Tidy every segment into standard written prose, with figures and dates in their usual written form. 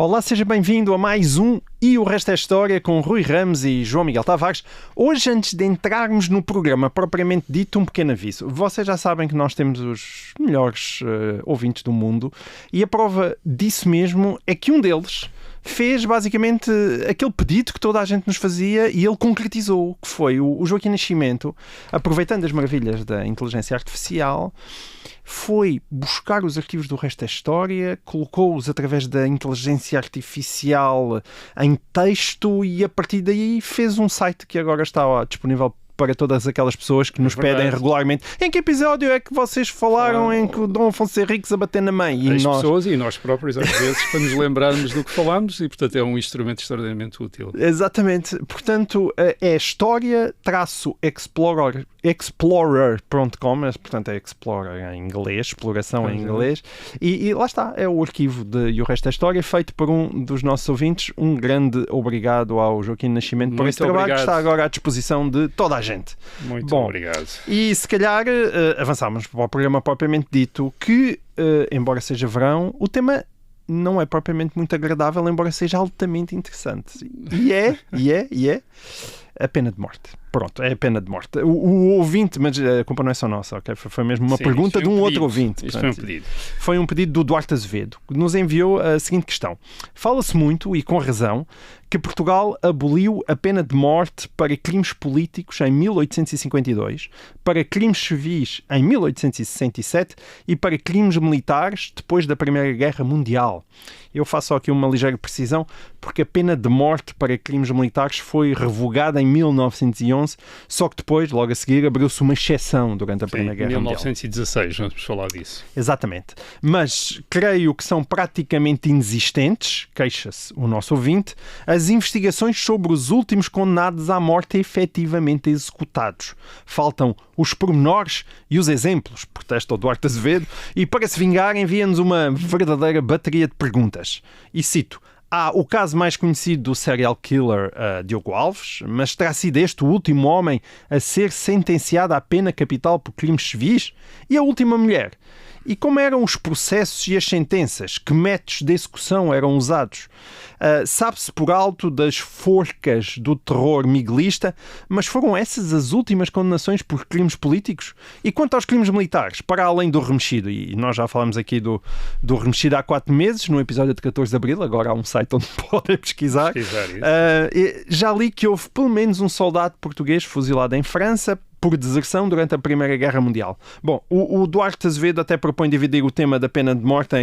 Olá, seja bem-vindo a mais um E o Resto é História com Rui Ramos e João Miguel Tavares. Hoje, antes de entrarmos no programa propriamente dito, um pequeno aviso. Vocês já sabem que nós temos os melhores ouvintes do mundo e a prova disso mesmo é que um deles fez basicamente aquele pedido que toda a gente nos fazia e ele concretizou, que foi o Joaquim Nascimento, aproveitando as maravilhas da inteligência artificial, foi buscar os arquivos do Resto da História, colocou-os através da inteligência artificial em texto e a partir daí fez um site que agora está disponível para todas aquelas pessoas que nos pedem regularmente em que episódio é que vocês falaram em que o Dom Afonso Henriques a bater na mãe? E pessoas e nós próprios, às vezes, para nos lembrarmos do que falámos e, portanto, é um instrumento extraordinariamente útil. Exatamente. Portanto, é história-explorer.com, portanto, é Explorer em inglês, exploração em inglês, e lá está, é o arquivo E o Resto da História, feito por um dos nossos ouvintes. Um grande obrigado ao Joaquim Nascimento por esse trabalho que está agora à disposição de toda a gente. Muito obrigado. E se calhar avançamos para o programa propriamente dito, que, embora seja verão, o tema não é propriamente muito agradável, embora seja altamente interessante. E é a pena de morte. Pronto, é a pena de morte. O ouvinte, mas a culpa não é só nossa, ok? Foi mesmo uma pergunta de um outro ouvinte. Isto foi um pedido. Foi um pedido do Duarte Azevedo, que nos enviou a seguinte questão. Fala-se muito, e com razão, que Portugal aboliu a pena de morte para crimes políticos em 1852, para crimes civis em 1867 e para crimes militares depois da Primeira Guerra Mundial. Eu faço aqui uma ligeira precisão, porque a pena de morte para crimes militares foi revogada em 1911, só que depois, logo a seguir, abriu-se uma exceção durante a Primeira Guerra Mundial. 1916, vamos falar disso. Exatamente. Mas creio que são praticamente inexistentes, queixa-se o nosso ouvinte, as investigações sobre os últimos condenados à morte efetivamente executados. Faltam os pormenores e os exemplos, protesta o Duarte Azevedo, e para se vingar envia-nos uma verdadeira bateria de perguntas. E cito: há o caso mais conhecido do serial killer Diogo Alves, mas terá sido este o último homem a ser sentenciado à pena capital por crimes civis? E a última mulher? E como eram os processos e as sentenças? Que métodos de execução eram usados? Sabe-se por alto das forcas do terror miguelista, mas foram essas as últimas condenações por crimes políticos? E quanto aos crimes militares, para além do remexido, e nós já falamos aqui do remexido há 4 meses, no episódio de 14 de Abril, agora há um site onde podem pesquisar. Já li que houve pelo menos um soldado português fuzilado em França por deserção durante a Primeira Guerra Mundial. Bom, o Duarte Azevedo até propõe dividir o tema da pena de morte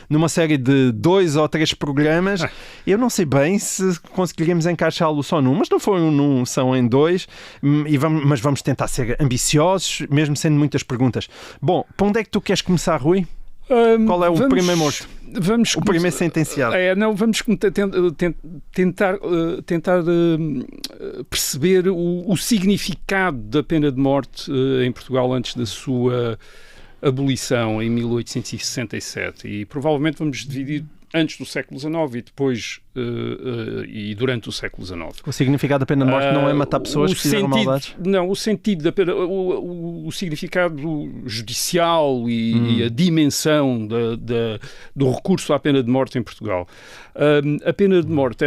numa série de 2 ou 3 programas. Eu não sei bem se conseguiríamos encaixá-lo só num, mas não foram num, são em 2, mas vamos tentar ser ambiciosos, mesmo sendo muitas perguntas. Bom, para onde é que tu queres começar, Rui? Qual é o primeiro morto? O primeiro sentenciado. Vamos tentar perceber o significado da pena de morte em Portugal antes da sua abolição em 1867. E provavelmente vamos dividir antes do século XIX e depois e durante o século XIX. O significado da pena de morte não é matar pessoas que fizeram maldades? Não, o sentido da pena, o significado judicial e a dimensão do recurso à pena de morte em Portugal. A pena de morte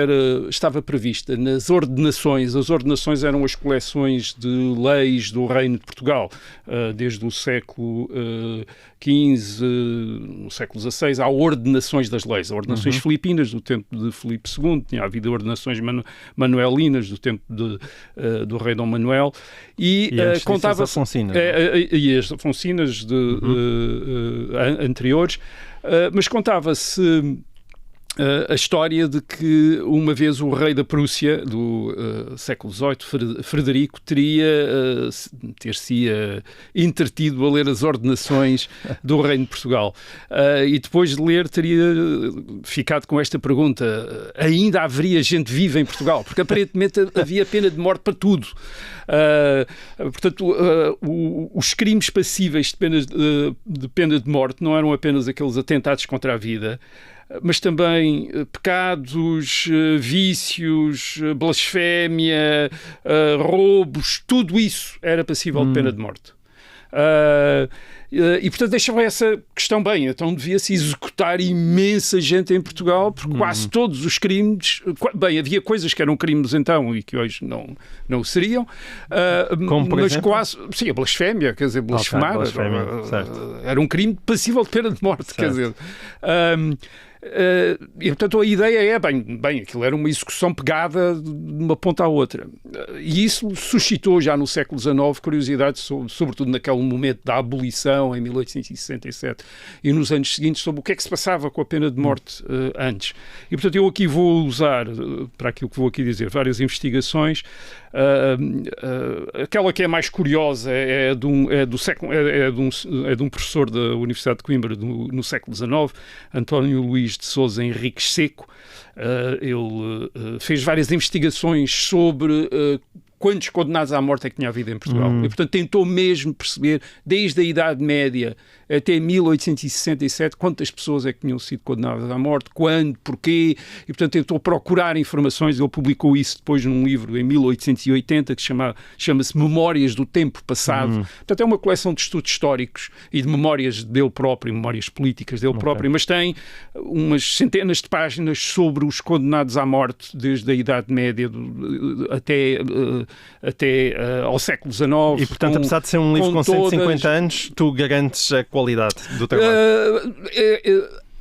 estava prevista nas ordenações. As ordenações eram as coleções de leis do Reino de Portugal. Desde o século XV, no século XVI, há ordenações das leis. Ordenações filipinas, do tempo de Filipe II, tinha havido ordenações manuelinas, do tempo do rei Dom Manuel. E contava as afonsinas. E as afonsinas anteriores. Mas contava-se a história de que uma vez o rei da Prússia do século XVIII, Frederico, ter-se entretido a ler as ordenações do reino de Portugal. E depois de ler teria ficado com esta pergunta: ainda haveria gente viva em Portugal? Porque aparentemente havia pena de morte para tudo. Portanto, os crimes passíveis de pena de morte não eram apenas aqueles atentados contra a vida, mas também pecados, vícios, blasfémia, roubos, tudo isso era passível de pena de morte. E, portanto, deixava essa questão bem. Então, devia-se executar imensa gente em Portugal, porque quase todos os crimes... Bem, havia coisas que eram crimes então e que hoje não seriam. Como, por mas exemplo? quase... Sim, a blasfémia, quer dizer, blasfemar. Era um crime passível de pena de morte, quer dizer... e portanto a ideia é bem, aquilo era uma execução pegada de uma ponta à outra, e isso suscitou já no século XIX curiosidade sobretudo naquele momento da abolição em 1867 e nos anos seguintes sobre o que é que se passava com a pena de morte antes. E portanto eu aqui vou usar para aquilo que vou aqui dizer várias investigações. Aquela que é mais curiosa é de um professor da Universidade de Coimbra no século XIX, António Luís de Sousa Henriques Seco. Ele fez várias investigações sobre quantos condenados à morte é que tinha havido em Portugal. E, portanto, tentou mesmo perceber, desde a Idade Média até 1867, quantas pessoas é que tinham sido condenadas à morte, quando, porquê, e, portanto, tentou procurar informações. Ele publicou isso depois num livro em 1880, que chama-se Memórias do Tempo Passado. Portanto, é uma coleção de estudos históricos e de memórias dele próprio, memórias políticas dele próprio, mas tem umas centenas de páginas sobre os condenados à morte, desde a Idade Média até ao século XIX. E, portanto, apesar de ser um livro com 150 anos, tu garantes a qualidade do trabalho?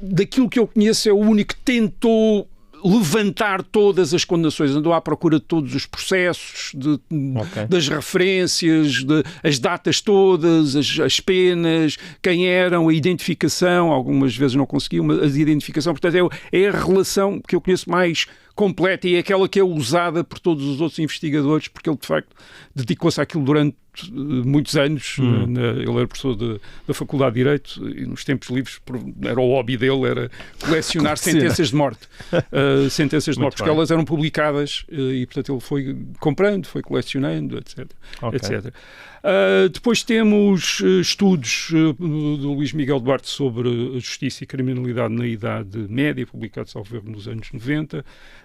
Daquilo que eu conheço, é o único que tentou levantar todas as condenações, andou à procura de todos os processos, das referências, as datas todas, as penas, quem eram, a identificação, algumas vezes não conseguiu, mas a identificação, portanto, é a relação que eu conheço mais completa e é aquela que é usada por todos os outros investigadores, porque ele, de facto, dedicou-se àquilo durante muitos anos. Ele era professor da Faculdade de Direito e nos tempos livres era o hobby dele, era colecionar sentenças de morte. Porque elas eram publicadas e, portanto, ele foi comprando, foi colecionando, etc. etc. Depois temos estudos do Luís Miguel Duarte sobre a justiça e criminalidade na Idade Média, publicados ao governo nos anos 90,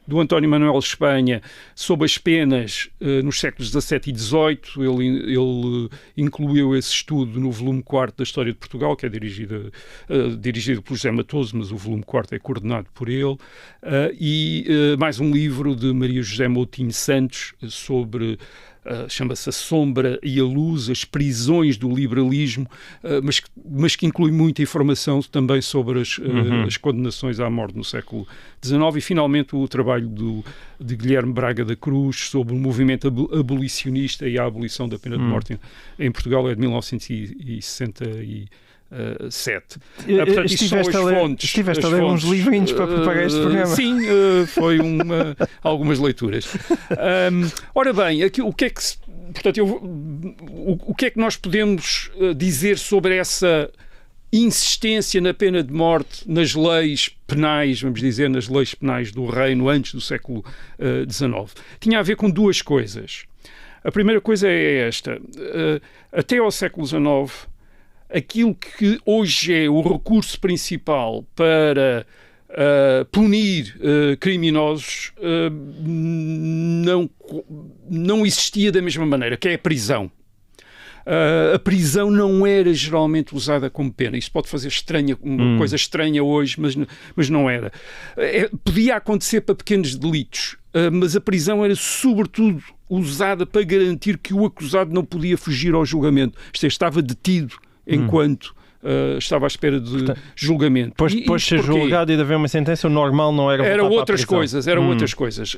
do António Manuel Espanha sobre as penas nos séculos XVII e XVIII. Ele incluiu esse estudo no volume 4 da História de Portugal, que é dirigido por José Matoso, mas o volume 4 é coordenado por ele, e mais um livro de Maria José Moutinho Santos sobre... chama-se A Sombra e a Luz, as prisões do liberalismo, mas que inclui muita informação também sobre as condenações à morte no século XIX. E, finalmente, o trabalho de Guilherme Braga da Cruz sobre o movimento abolicionista e a abolição da pena de morte em Portugal, é de 1967. Portanto, estiveste a ler uns livrinhos para preparar este programa. Sim, foi algumas leituras. Ora bem, o que é que o que é que nós podemos dizer sobre essa insistência na pena de morte nas leis penais, vamos dizer, nas leis penais do reino antes do século XIX? Tinha a ver com duas coisas. A primeira coisa é esta. Até ao século XIX, aquilo que hoje é o recurso principal para punir criminosos não existia da mesma maneira, que é a prisão. A prisão não era geralmente usada como pena. Isso pode fazer uma coisa estranha hoje, mas não era. Podia acontecer para pequenos delitos, mas a prisão era sobretudo usada para garantir que o acusado não podia fugir ao julgamento. Isto é, estava detido enquanto estava à espera de julgamento. Depois de ser julgado e de haver uma sentença, o normal não era voltar outras para a prisão. outras coisas.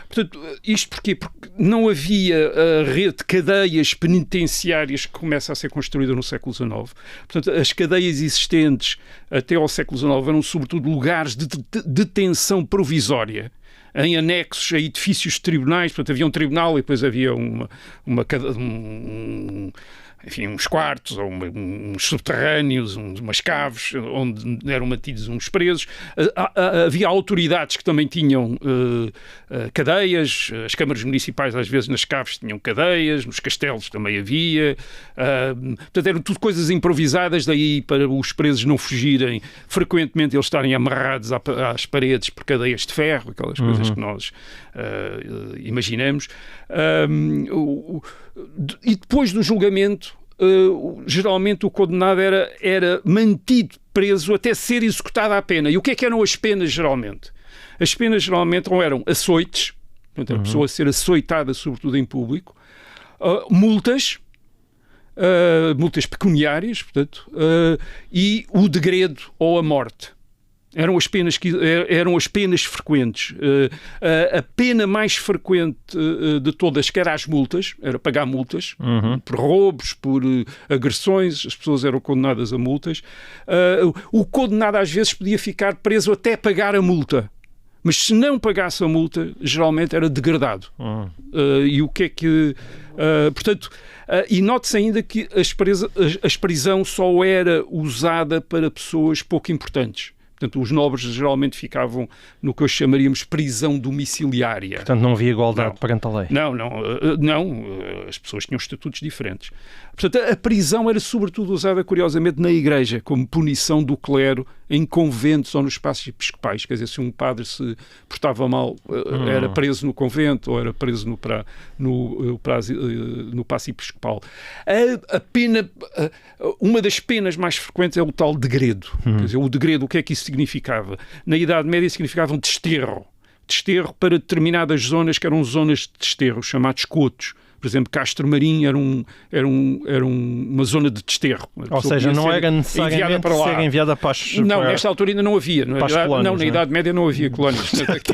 Portanto, isto porquê? Porque não havia a rede de cadeias penitenciárias que começa a ser construída no século XIX. Portanto, as cadeias existentes até ao século XIX eram sobretudo lugares de detenção provisória, em anexos a edifícios de tribunais. Portanto, havia um tribunal e depois havia enfim, uns quartos, ou uns subterrâneos, umas caves, onde eram mantidos uns presos. Havia autoridades que também tinham cadeias. As câmaras municipais, às vezes, nas caves tinham cadeias, nos castelos também havia. Portanto, eram tudo coisas improvisadas, daí para os presos não fugirem, frequentemente eles estarem amarrados às paredes por cadeias de ferro, aquelas coisas que nós imaginamos. E depois do julgamento, geralmente o condenado era mantido preso até ser executada a pena. E o que é que eram as penas, geralmente? As penas, geralmente, ou eram açoites, portanto, a pessoa a ser açoitada, sobretudo em público, multas pecuniárias, portanto, e o degredo ou a morte. Eram as penas frequentes. A pena mais frequente de todas, que era as multas, era pagar multas, por roubos, por agressões, as pessoas eram condenadas a multas. O condenado às vezes podia ficar preso até pagar a multa. Mas se não pagasse a multa, geralmente era degradado. E o que é que... portanto, e note-se ainda que a prisão só era usada para pessoas pouco importantes. Portanto, os nobres geralmente ficavam no que hoje chamaríamos prisão domiciliária. Portanto, não havia igualdade perante a lei. Não. As pessoas tinham estatutos diferentes. Portanto, a prisão era sobretudo usada, curiosamente, na Igreja, como punição do clero em conventos ou nos espaços episcopais. Quer dizer, se um padre se portava mal, era preso no convento ou era preso no paço episcopal. Uma das penas mais frequentes é o tal degredo. Quer dizer, o degredo, o que é que isso significava? Na Idade Média significava um desterro. Desterro para determinadas zonas que eram zonas de desterro, chamados cotos. Por exemplo, Castro Marim era uma zona de desterro. Ou seja, não era necessariamente ser enviada para as... Não, nesta altura ainda não havia. Na Idade Média não havia colónias. Portanto,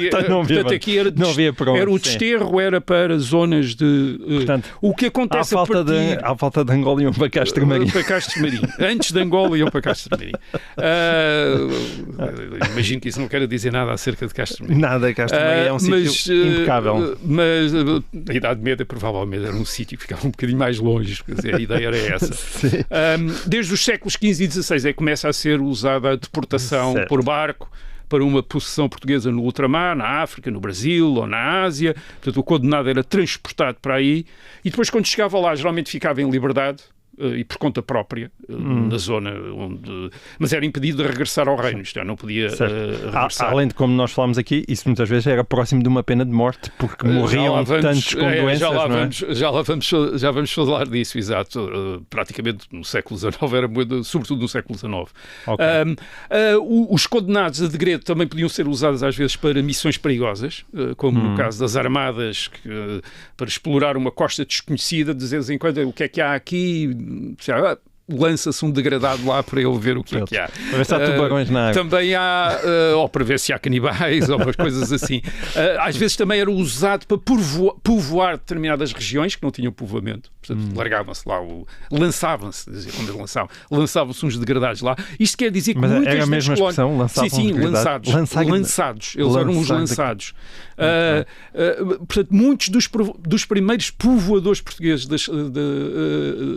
era o desterro, era para zonas de... Portanto, o que acontece à falta de Angola iam para Castro Marim. Para Castro Marim. Antes de Angola iam para Castro Marim. Imagino que isso não quer dizer nada acerca de Castro Marim. Nada, Castro Marim é um sítio impecável. Mas na Idade Média, provavelmente, era um sítio que ficava um bocadinho mais longe, quer dizer, a ideia era essa. Desde os séculos XV e XVI é que começa a ser usada a deportação por barco para uma possessão portuguesa no ultramar, na África, no Brasil ou na Ásia. Portanto, o condenado era transportado para aí e depois, quando chegava lá, geralmente ficava em liberdade e por conta própria, na zona onde... Mas era impedido de regressar ao reino, isto é, não podia regressar. Além de, como nós falámos aqui, isso muitas vezes era próximo de uma pena de morte, porque morriam tantos com doenças, já vamos falar disso, exato. Praticamente no século XIX, sobretudo no século XIX. Okay. Os condenados a degredo também podiam ser usados às vezes para missões perigosas, como no caso das armadas, para explorar uma costa desconhecida, de vez em quando, o que é que há aqui... lança-se um degradado lá para ele ver o que é que há. Para ver se há tubarões na água. Também há, ou para ver se há canibais, ou umas coisas assim. Às vezes também era usado para povoar determinadas regiões que não tinham povoamento. Portanto, largavam-se lá, lançavam-se uns degradados lá. Isto quer dizer que muitas era a mesma expressão? Lançados. Eles eram os lançados. Portanto, muitos dos primeiros povoadores portugueses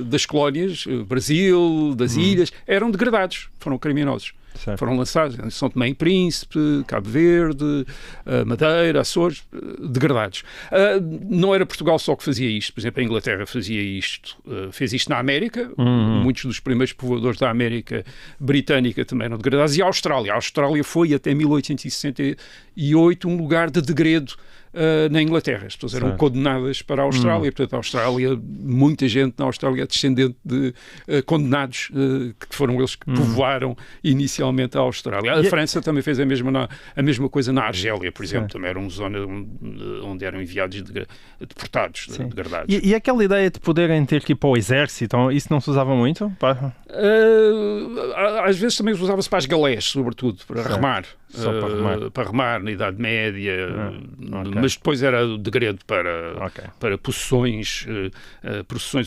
das colónias, Brasil, das ilhas, eram degradados, foram criminosos. Certo. Foram lançados em São Tomé e Príncipe, Cabo Verde, Madeira, Açores, degradados. Não era Portugal só que fazia isto. Por exemplo, a Inglaterra fazia isto, fez isto na América. Muitos dos primeiros povoadores da América britânica também eram degradados. E a Austrália. A Austrália foi até 1868 um lugar de degredo na Inglaterra. As pessoas eram condenadas para a Austrália. Portanto, a Austrália, muita gente na Austrália é descendente de condenados, que foram eles que povoaram inicialmente a Austrália. A França também fez a mesma coisa na Argélia, por exemplo. Também era uma zona onde eram enviados deportados, degradados. E aquela ideia de poderem ter que ir para o exército, isso não se usava muito? Às vezes também usava-se para as galés, sobretudo, para remar. Para remar na Idade Média, mas depois era degredo para procissões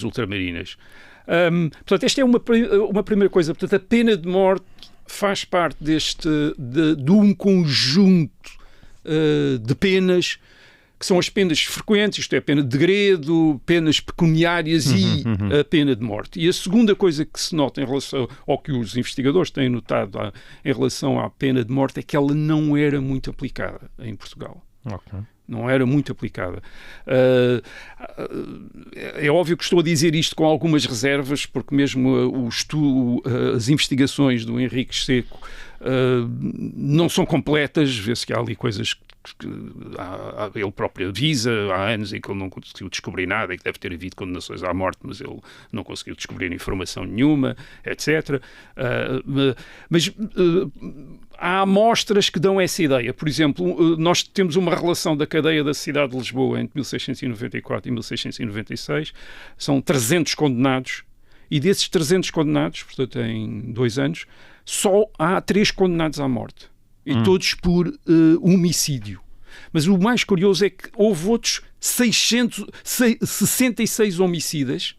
ultramarinas. Portanto, esta é uma primeira coisa. Portanto, a pena de morte faz parte de um conjunto de penas que são as penas frequentes, isto é, a pena de degredo, penas pecuniárias e a pena de morte. E a segunda coisa que se nota em relação ao que os investigadores têm notado em relação à pena de morte é que ela não era muito aplicada em Portugal. Não era muito aplicada. É óbvio que estou a dizer isto com algumas reservas, porque mesmo as investigações do Henrique Seco não são completas, vê-se que há ali coisas que ele próprio avisa há anos em que ele não conseguiu descobrir nada e que deve ter havido condenações à morte, mas ele não conseguiu descobrir informação nenhuma, etc. Mas há amostras que dão essa ideia. Por exemplo, nós temos uma relação da cadeia da cidade de Lisboa entre 1694 e 1696, são 300 condenados, e desses 300 condenados, portanto em 2 anos, só há 3 condenados à morte. E todos por homicídio. Mas o mais curioso é que houve outros 66 homicidas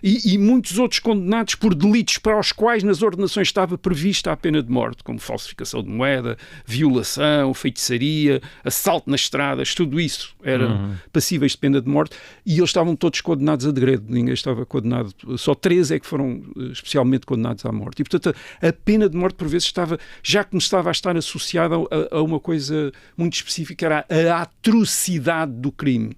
e muitos outros condenados por delitos para os quais nas ordenações estava prevista a pena de morte, como falsificação de moeda, violação, feitiçaria, assalto nas estradas, tudo isso eram passíveis de pena de morte, e eles estavam todos condenados a degredo, ninguém estava condenado, só 3 é que foram especialmente condenados à morte. E portanto a pena de morte por vezes já começava a estar associada a uma coisa muito específica, era a atrocidade do crime.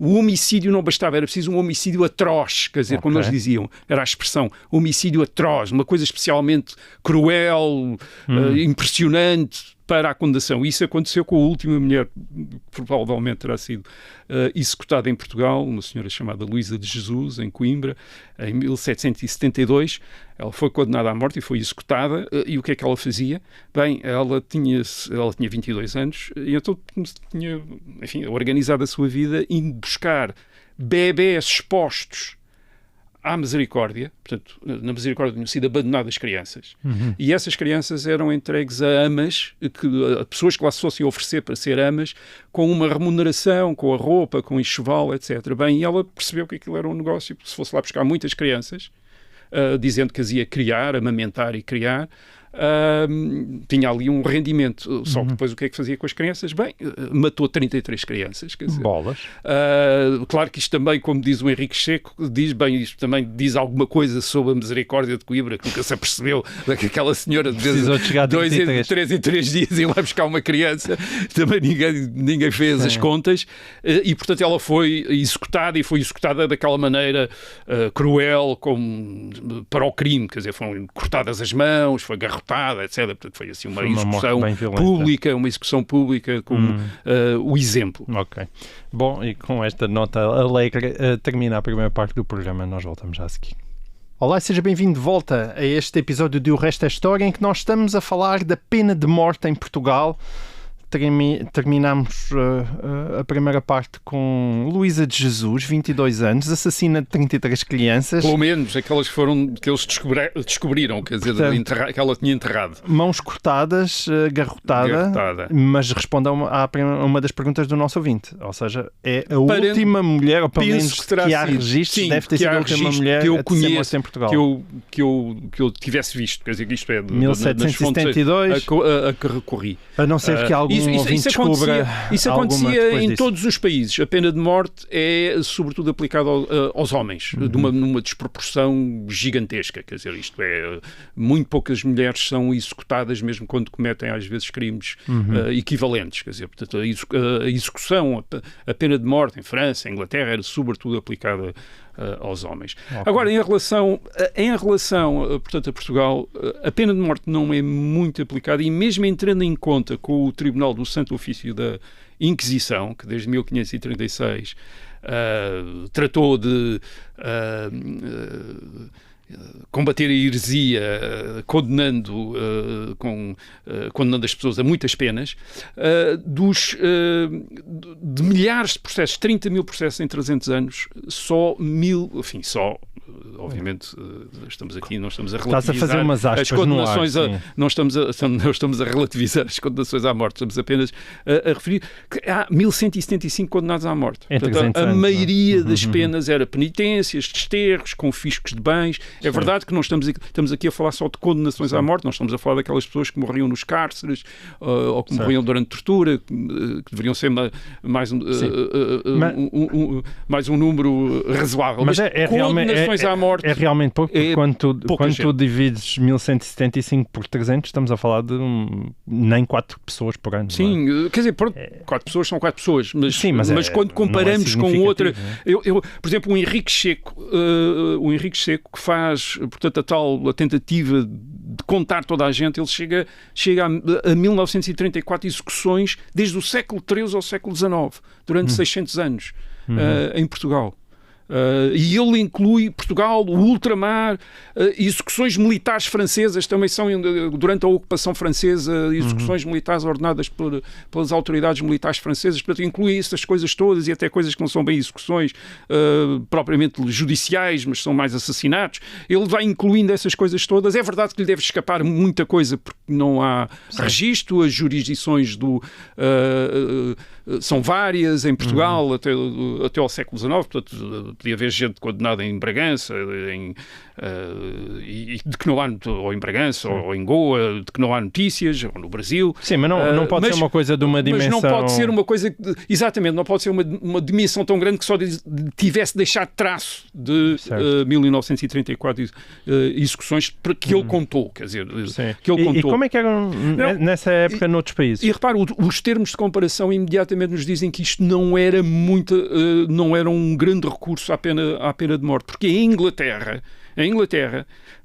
O homicídio não bastava, era preciso um homicídio atroz, quer dizer, como eles diziam, era a expressão, homicídio atroz, uma coisa especialmente cruel, impressionante para a condenação. Isso aconteceu com a última mulher, provavelmente terá sido executada em Portugal, uma senhora chamada Luísa de Jesus, em Coimbra, em 1772. Ela foi condenada à morte e foi executada. E o que é que ela fazia? Bem, ela tinha 22 anos e então tinha, enfim, organizado a sua vida em buscar bebés expostos à misericórdia, portanto, na misericórdia tinham sido abandonadas crianças, e essas crianças eram entregues a amas, a pessoas que lá se fossem oferecer para ser amas, com uma remuneração, com a roupa, com o enxoval, etc. Bem, e ela percebeu que aquilo era um negócio, porque se fosse lá buscar muitas crianças, dizendo que as ia criar, amamentar e criar, tinha ali um rendimento. Só que depois o que é que fazia com as crianças? Bem, matou 33 crianças. Quer dizer, bolas. Claro que isto também, como diz o Henrique Seco, isto também diz alguma coisa sobre a misericórdia de Coimbra, que nunca se apercebeu daquela senhora de 3 em 3 dias ir lá buscar uma criança. Também ninguém fez as contas, e portanto ela foi executada, e foi executada daquela maneira cruel para o crime, quer dizer, foram cortadas as mãos, foi garrotada, etc. Portanto, foi assim uma execução pública como o exemplo. Ok. Bom, e com esta nota alegre termina a primeira parte do programa. Nós voltamos já a seguir. Olá e seja bem-vindo de volta a este episódio de O Resto é História, em que nós estamos a falar da pena de morte em Portugal. Terminamos a primeira parte com Luísa de Jesus, 22 anos, assassina de 33 crianças. Pelo menos aquelas que eles descobriram, quer dizer, portanto, que ela tinha enterrado. Mãos cortadas, garrotada, mas responde a uma das perguntas do nosso ouvinte. Ou seja, é a última mulher, ou pelo menos que há registros, deve ter sido a última mulher que eu conheço em Portugal. Que eu tivesse visto, quer dizer, que isto é de 1772 a que recorri. A não ser que algum isso acontecia em todos os países. A pena de morte é sobretudo aplicada aos homens, numa desproporção gigantesca. Quer dizer, isto é, muito poucas mulheres são executadas, mesmo quando cometem às vezes crimes equivalentes. Quer dizer, portanto, a execução, a pena de morte em França, em Inglaterra, era sobretudo aplicada aos homens. Okay. Agora, em relação, portanto, a Portugal, a pena de morte não é muito aplicada, e mesmo entrando em conta com o Tribunal do Santo Ofício da Inquisição, que desde 1536 tratou de combater a heresia, condenando as pessoas a muitas penas, de milhares de processos, 30 mil processos em 300 anos, só 1000, enfim, obviamente estamos aqui, não estamos a relativizar. Estás a fazer umas aspas as condenações no ar, não estamos a relativizar as condenações à morte, estamos apenas a referir que há 1175 condenados à morte. Portanto, a maioria das penas era penitências, desterros, confiscos de bens, É verdade que não estamos aqui a falar só de condenações à morte, nós estamos a falar daquelas pessoas que morriam nos cárceres ou que morriam durante tortura, que deveriam ser mais um número razoável. Mas condenações à morte é realmente pouco, quando tu divides 1175 por 300, estamos a falar de nem 4 pessoas por ano. Sim, quer dizer, 4 pessoas são 4 pessoas, mas quando comparamos com outra... por exemplo, o Henrique Checo, que faz, portanto, a tentativa de contar toda a gente, ele chega a 1934 execuções desde o século XIII ao século XIX, durante 600 anos, em Portugal. E ele inclui Portugal, o ultramar, execuções militares francesas, também são durante a ocupação francesa, execuções militares ordenadas pelas autoridades militares francesas, portanto inclui essas coisas todas e até coisas que não são bem execuções propriamente judiciais, mas são mais assassinatos. Ele vai incluindo essas coisas todas. É verdade que lhe deve escapar muita coisa porque não há registro, as jurisdições são várias em Portugal até ao século XIX, portanto podia haver gente condenada em Bragança e de que não há, ou em Bragança ou em Goa, de que não há notícias, ou no Brasil. Sim, mas não pode ser uma coisa de uma dimensão... Mas não pode ser uma coisa... Exatamente, não pode ser uma dimensão tão grande que só tivesse deixado traço de 1934 execuções que ele contou, quer dizer... Que ele contou. E como é que eram nessa época noutros países? E repara, os termos de comparação imediatamente nos dizem que isto não era um grande recurso à pena de morte, porque em Inglaterra,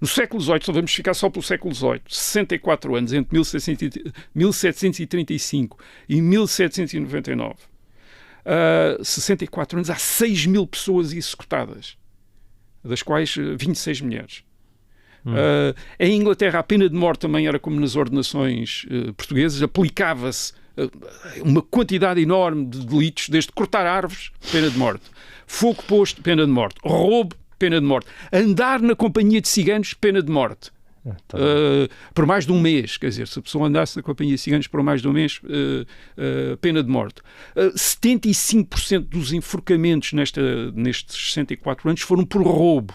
no século XVIII, só vamos ficar só pelo século XVIII, 64 anos, entre 1735 e 1799, 64 anos, há 6.000 pessoas executadas, das quais 26 mulheres. Em Inglaterra, a pena de morte também era como nas ordenações portuguesas, aplicava-se uma quantidade enorme de delitos, desde cortar árvores, pena de morte, fogo posto, pena de morte, roubo, pena de morte, andar na companhia de ciganos, pena de morte. Por mais de um mês, quer dizer, se a pessoa andasse na companhia de ciganos por mais de um mês, pena de morte. 75% dos enforcamentos nestes 64 anos foram por roubo.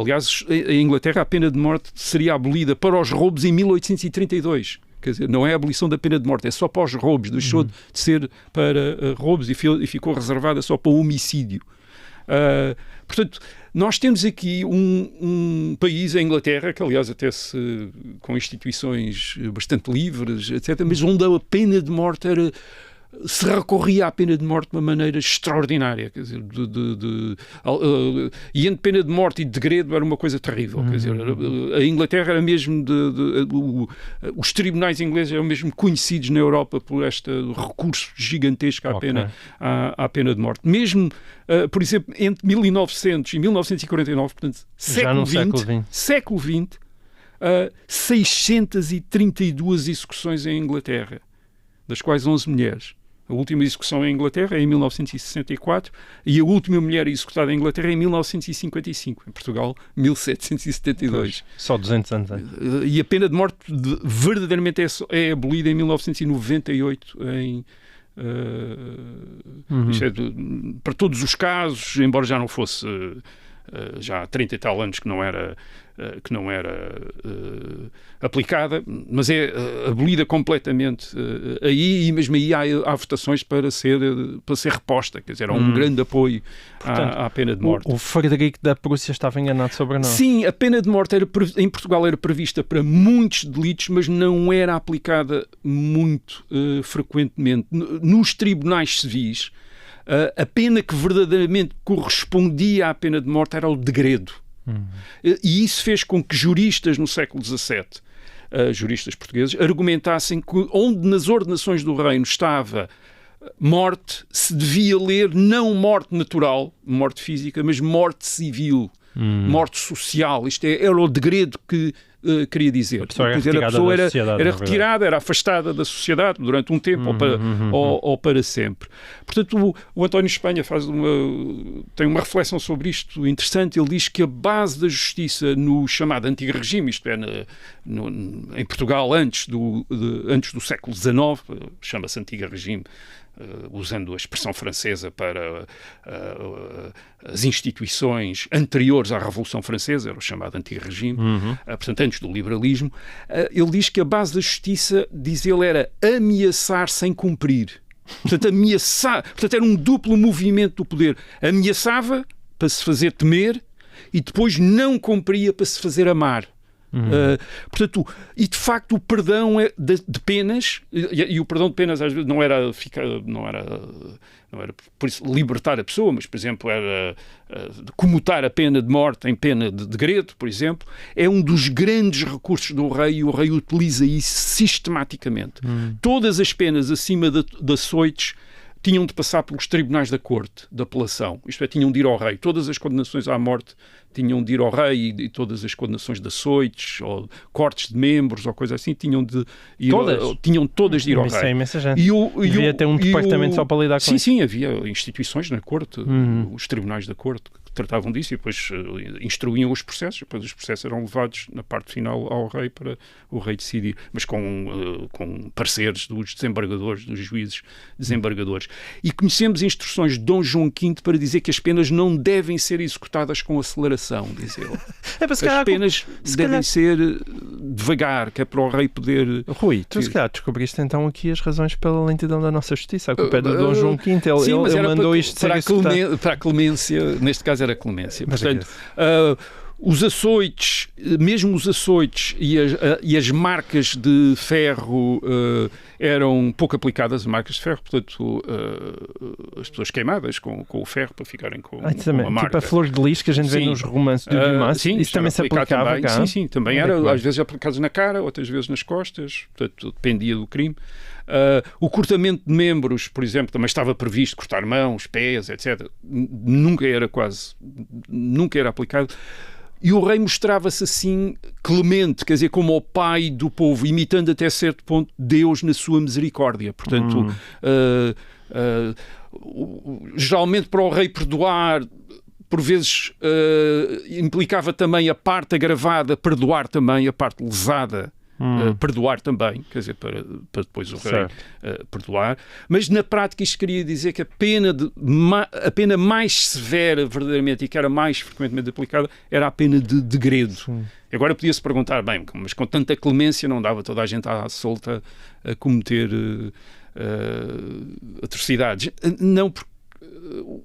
Aliás, em Inglaterra a pena de morte seria abolida para os roubos em 1832. Quer dizer, não é a abolição da pena de morte, é só para os roubos, deixou de ser para roubos e ficou reservada só para o homicídio. Portanto, nós temos aqui um país, a Inglaterra, que aliás até com instituições bastante livres, etc., mas onde a pena de morte se recorria à pena de morte de uma maneira extraordinária, quer dizer, e entre pena de morte e degredo era uma coisa terrível, quer dizer, a Inglaterra era mesmo, os tribunais ingleses eram mesmo conhecidos na Europa por este recurso gigantesco à pena de morte. Mesmo, por exemplo, entre 1900 e 1949, portanto, século XX, 632 execuções em Inglaterra, das quais 11 mulheres. A última execução em Inglaterra é em 1964 e a última mulher executada em Inglaterra é em 1955. Em Portugal, 1772. Só 200 anos. E a pena de morte verdadeiramente é abolida em 1998 isto é para todos os casos, embora já não fosse... já há 30 e tal anos que não era aplicada, mas é abolida completamente aí, e mesmo aí há votações para ser reposta, quer dizer, há um grande apoio. Portanto, à pena de morte. O Frederico da Prússia estava enganado sobre nós. Sim, a pena de morte em Portugal era prevista para muitos delitos, mas não era aplicada muito frequentemente. Nos tribunais civis, a pena que verdadeiramente correspondia à pena de morte era o degredo. E isso fez com que juristas no século XVII, juristas portugueses, argumentassem que onde nas ordenações do reino estava morte, se devia ler não morte natural, morte física, mas morte civil, morte social. Isto era o degredo que queria dizer. A pessoa era retirada, era afastada da sociedade durante um tempo ou para sempre. Portanto, o António Espanha tem uma reflexão sobre isto interessante. Ele diz que a base da justiça no chamado antigo regime, isto é, em Portugal antes do século XIX, chama-se antigo regime, usando a expressão francesa para as instituições anteriores à Revolução Francesa, era o chamado antirregime, portanto, antes do liberalismo. Ele diz que a base da justiça, diz ele, era ameaçar sem cumprir. Portanto, ameaçar, portanto, era um duplo movimento do poder. Ameaçava para se fazer temer e depois não cumpria para se fazer amar. Portanto, e de facto o perdão de penas, e o perdão de penas às vezes não era por isso libertar a pessoa, mas por exemplo era comutar a pena de morte em pena de degredo, por exemplo, é um dos grandes recursos do rei, e o rei utiliza isso sistematicamente. Todas as penas acima de açoites tinham de passar pelos tribunais da corte, da apelação, isto é, tinham de ir ao rei. Todas as condenações à morte tinham de ir ao rei, e todas as condenações de açoites, ou cortes de membros, ou coisa assim, tinham de ir tinham todas de ir ao rei. Isso é imensa gente. Devia ter um departamento só para lidar com isso. Sim, havia instituições na corte, os tribunais da corte, que tratavam disso, e depois instruíam os processos, depois os processos eram levados na parte final ao rei para o rei decidir, mas com pareceres dos desembargadores, dos juízes desembargadores. E conhecemos instruções de Dom João V para dizer que as penas não devem ser executadas com aceleração, diz ele. As penas devem ser devagar, que é para o rei poder... Rui, tu se calhar descobriste então aqui as razões pela lentidão da nossa justiça. A culpa é do Dom João V, ele mandou isto ser executado. Para a clemência, neste caso era a clemência. Portanto, os açoites, mesmo os açoites e as marcas de ferro eram pouco aplicadas, as marcas de ferro, portanto, as pessoas queimadas com o ferro para ficarem com uma marca. Tipo a flor de lis que a gente vê nos romances do Dumas, isso também se aplicava também, cá? Sim, também era, às vezes aplicados na cara, outras vezes nas costas, portanto, dependia do crime. O cortamento de membros, por exemplo, também estava previsto, cortar mãos, pés, etc. Nunca era aplicado. E o rei mostrava-se assim clemente, quer dizer, como o pai do povo, imitando até certo ponto Deus na sua misericórdia. Portanto, geralmente para o rei perdoar, por vezes implicava também a parte agravada, perdoar também a parte lesada. Perdoar também, quer dizer, para depois o rei perdoar, mas na prática isto queria dizer que a pena mais severa verdadeiramente e que era mais frequentemente aplicada era a pena de degredo. Agora podia-se perguntar, bem, mas com tanta clemência não dava toda a gente à solta a cometer atrocidades? Não, porque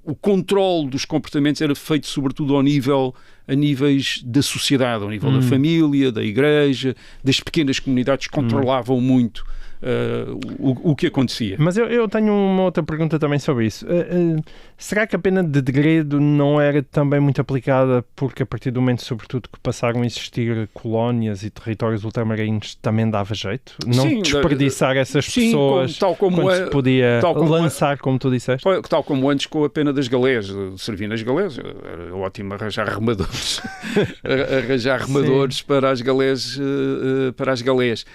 o controle dos comportamentos era feito sobretudo a níveis da sociedade, ao nível da família, da igreja, das pequenas comunidades que controlavam muito o que acontecia. Mas eu tenho uma outra pergunta também sobre isso. Será que a pena de degredo não era também muito aplicada porque a partir do momento, sobretudo, que passaram a existir colónias e territórios ultramarinos também dava jeito? Não desperdiçar essas pessoas tal como quando se podia lançar, como tu disseste? Tal como antes com a pena das galés. Servir nas galés, era ótimo arranjar remadores. Para as galés.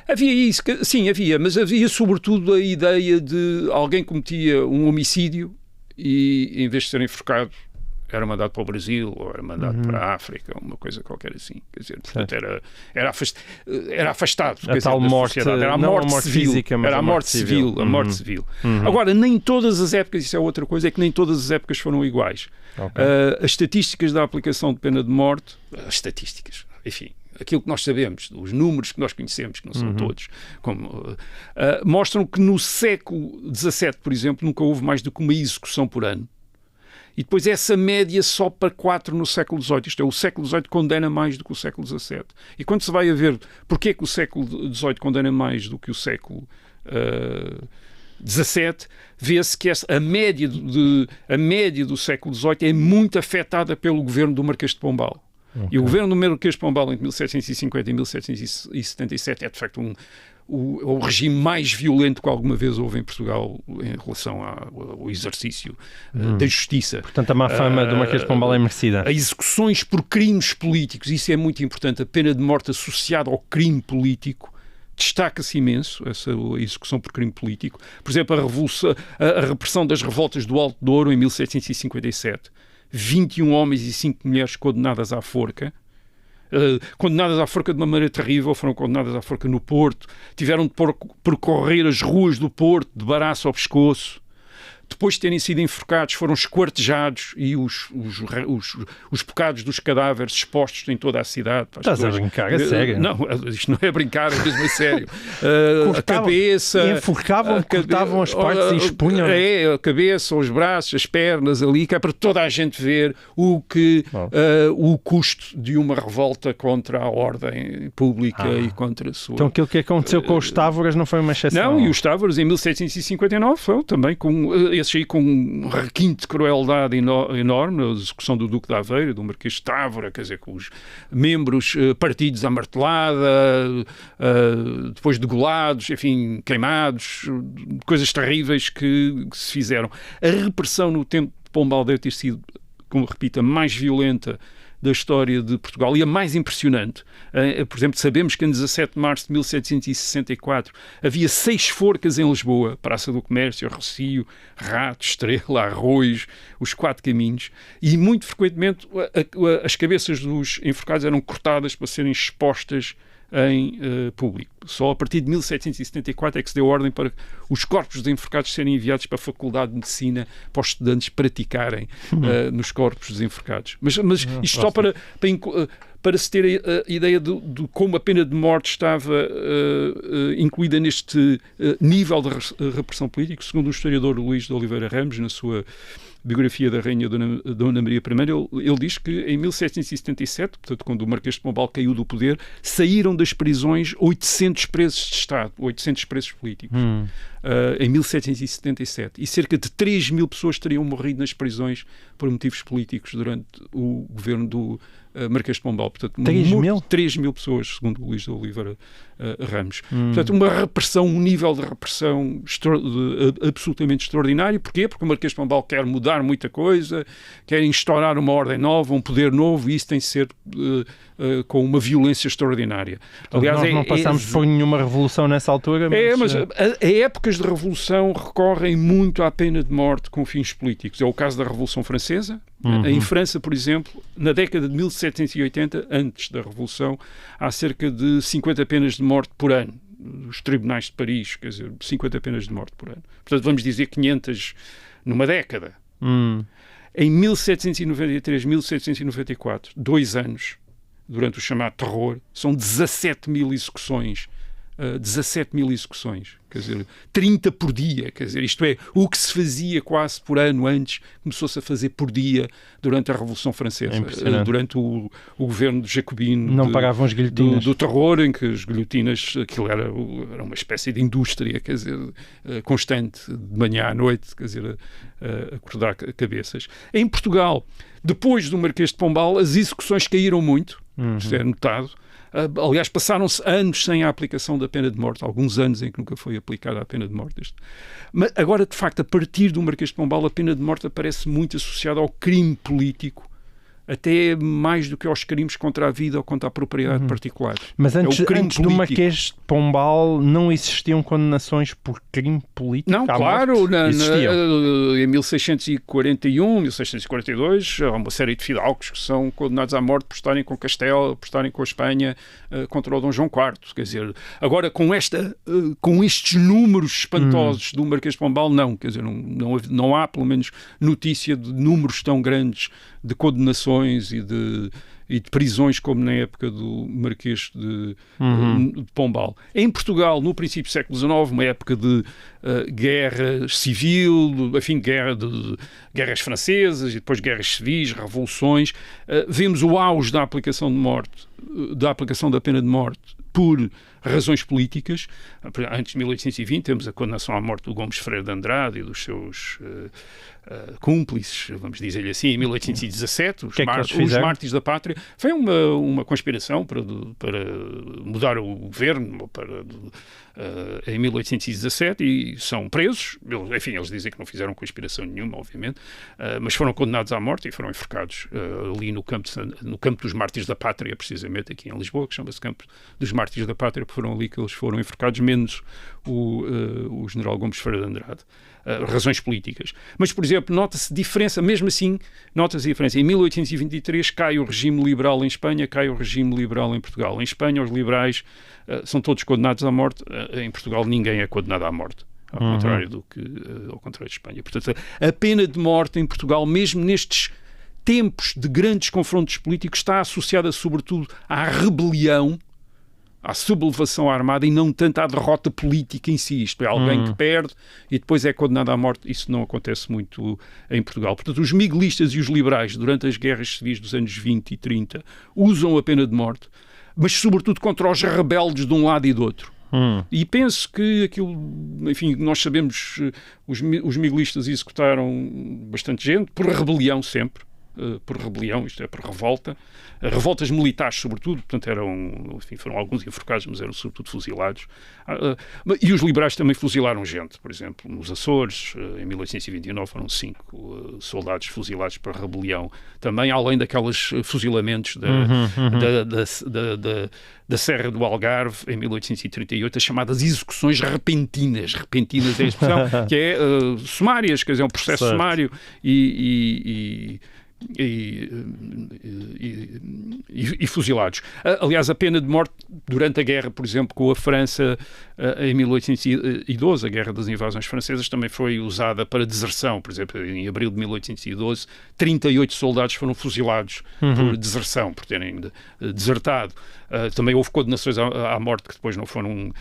Havia isso, sim, havia, mas havia sobretudo a ideia de alguém cometia um homicídio e em vez de ser enforcado era mandado para o Brasil ou era mandado para a África, uma coisa qualquer assim. Quer dizer, portanto, era afastado. A tal morte, era a morte civil, física, mas era a morte civil. A morte civil. Agora, nem todas as épocas, isso é outra coisa, é que nem todas as épocas foram iguais. As estatísticas da aplicação de pena de morte, enfim, aquilo que nós sabemos, os números que nós conhecemos, que não são todos, mostram que no século XVII, por exemplo, nunca houve mais do que uma execução por ano. E depois essa média só para 4 no século XVIII. Isto é, o século XVIII condena mais do que o século XVII. E quando se vai a ver porque é que o século XVIII condena mais do que o século XVII, vê-se que a média do século XVIII é muito afetada pelo governo do Marquês de Pombal. E o governo do Marquês de Pombal entre 1750 e 1777 é de facto o regime mais violento que alguma vez houve em Portugal em relação ao exercício da justiça. Portanto, a má fama do Marquês de Pombal é merecida. As execuções por crimes políticos, isso é muito importante, a pena de morte associada ao crime político destaca-se imenso, essa execução por crime político. Por exemplo, a repressão das revoltas do Alto Douro em 1757. 21 homens e 5 mulheres condenadas à forca. condenadas à forca de uma maneira terrível, foram condenadas à forca no Porto, tiveram de percorrer as ruas do Porto de baraço ao pescoço. Depois de terem sido enforcados, foram esquartejados e os bocados dos cadáveres expostos em toda a cidade. Estás a brincar, é sério? Não, isto não é brincar, é mesmo a sério. A cabeça... Enforcavam, cortavam as partes e expunham. A cabeça, os braços, as pernas ali, que é para toda a gente ver o custo de uma revolta contra a ordem pública e contra a sua... Então aquilo que aconteceu com os Távoras não foi uma exceção? Não, e os Távoras em 1759 foi também esses aí com um requinte de crueldade enorme, a execução do Duque de Aveiro, do Marquês de Távora, quer dizer, com os membros partidos à martelada, depois degolados, enfim, queimados, coisas terríveis que se fizeram. A repressão no tempo de Pombal deve ter sido, como repito, a mais violenta da história de Portugal e a mais impressionante. Por exemplo, sabemos que em 17 de março de 1764 havia 6 forcas em Lisboa, Praça do Comércio, Rocio, Rato, Estrela, Arroios, os 4 caminhos, e muito frequentemente as cabeças dos enforcados eram cortadas para serem expostas em público. Só a partir de 1774 é que se deu ordem para os corpos dos enforcados serem enviados para a Faculdade de Medicina para os estudantes praticarem nos corpos dos enforcados. Mas isto só para se ter a ideia de como a pena de morte estava incluída neste nível de repressão política, segundo o historiador Luís de Oliveira Ramos, na sua biografia da Rainha Dona Maria I, ele diz que em 1777, portanto, quando o Marquês de Pombal caiu do poder, saíram das prisões 800 presos de Estado, 800 presos políticos, em 1777. E cerca de 3 mil pessoas teriam morrido nas prisões por motivos políticos durante o governo do Marquês de Pombal. Portanto, 3 mil pessoas, segundo o Luís de Oliveira Ramos. Portanto, uma repressão, um nível de repressão absolutamente extraordinário. Porquê? Porque o Marquês de Pombal quer mudar muita coisa, quer instaurar uma ordem nova, um poder novo, e isso tem de ser com uma violência extraordinária. Aliás, nós não passamos por nenhuma revolução nessa altura. Mas a épocas de revolução recorrem muito à pena de morte com fins políticos. É o caso da Revolução Francesa. Em França, por exemplo, na década de 1780, antes da Revolução, há cerca de 50 penas de morte por ano. Os tribunais de Paris, quer dizer, 50 penas de morte por ano. Portanto, vamos dizer 500 numa década. Em 1793, 1794, 2 anos, durante o chamado terror, são 17 mil execuções. 17 mil execuções, quer dizer, 30 por dia, quer dizer, isto é, o que se fazia quase por ano antes, começou-se a fazer por dia durante a Revolução Francesa, durante o governo jacobino. Não pagavam as guilhotinas. Do terror, em que as guilhotinas, aquilo era uma espécie de indústria, quer dizer, constante, de manhã à noite, quer dizer, a cortar cabeças. Em Portugal, depois do Marquês de Pombal, as execuções caíram muito, isto é notado. Aliás, passaram-se anos sem a aplicação da pena de morte, alguns anos em que nunca foi aplicada a pena de morte. Mas agora, de facto, a partir do Marquês de Pombal, a pena de morte aparece muito associada ao crime político, até mais do que aos crimes contra a vida ou contra a propriedade particular. Mas antes do Marquês de Pombal não existiam condenações por crime político? Não, claro. Em 1641, 1642, há uma série de fidalgos que são condenados à morte por estarem com Castela, por estarem com a Espanha contra o Dom João IV. Quer dizer, agora com estes números espantosos do Marquês de Pombal, não. Quer dizer, não há, pelo menos, notícia de números tão grandes de condenações e de prisões como na época do Marquês de Pombal. Em Portugal, no princípio do século XIX, uma época de guerra civil, enfim, guerras francesas e depois guerras civis, revoluções, vemos o auge da aplicação da pena de morte por razões políticas. Antes de 1820 temos a condenação à morte do Gomes Freire de Andrade e dos seus cúmplices, vamos dizer-lhe assim, em 1817, os Mártires da Pátria. Foi uma conspiração para mudar o governo em 1817 e são presos. Enfim, eles dizem que não fizeram conspiração nenhuma, obviamente, mas foram condenados à morte e foram enforcados ali no campo dos Mártires da Pátria, precisamente aqui em Lisboa, que chama-se Campo dos Mártires da Pátria, foram ali que eles foram enforcados, menos o general Gomes Ferreira de Andrade. Razões políticas. Mas, por exemplo, nota-se diferença, mesmo assim, nota-se diferença. Em 1823 cai o regime liberal em Espanha, cai o regime liberal em Portugal. Em Espanha, os liberais são todos condenados à morte. Em Portugal, ninguém é condenado à morte. Ao contrário ao contrário de Espanha. Portanto, a pena de morte em Portugal, mesmo nestes tempos de grandes confrontos políticos, está associada, sobretudo, à rebelião, à sublevação armada e não tanto à derrota política em si. Isto é, alguém que perde e depois é condenado à morte. Isso não acontece muito em Portugal. Portanto, os miguelistas e os liberais, durante as guerras civis dos anos 20 e 30, usam a pena de morte, mas sobretudo contra os rebeldes de um lado e do outro. E penso que aquilo, enfim, nós sabemos, os miguelistas executaram bastante gente, por rebelião sempre. Por rebelião, isto é, por revolta. Revoltas militares, sobretudo, portanto, foram alguns enforcados, mas eram sobretudo fuzilados. E os liberais também fuzilaram gente, por exemplo, nos Açores, em 1829 foram 5 soldados fuzilados por rebelião, também além daqueles fuzilamentos da Serra do Algarve, em 1838, as chamadas execuções repentinas. Repentinas é a expressão, que é sumárias, quer dizer, um processo sumário e fuzilados. Aliás, a pena de morte durante a guerra, por exemplo, com a França em 1812, a guerra das invasões francesas, também foi usada para deserção. Por exemplo, em abril de 1812, 38 soldados foram fuzilados por deserção, por terem desertado. Também houve condenações à morte que depois não foram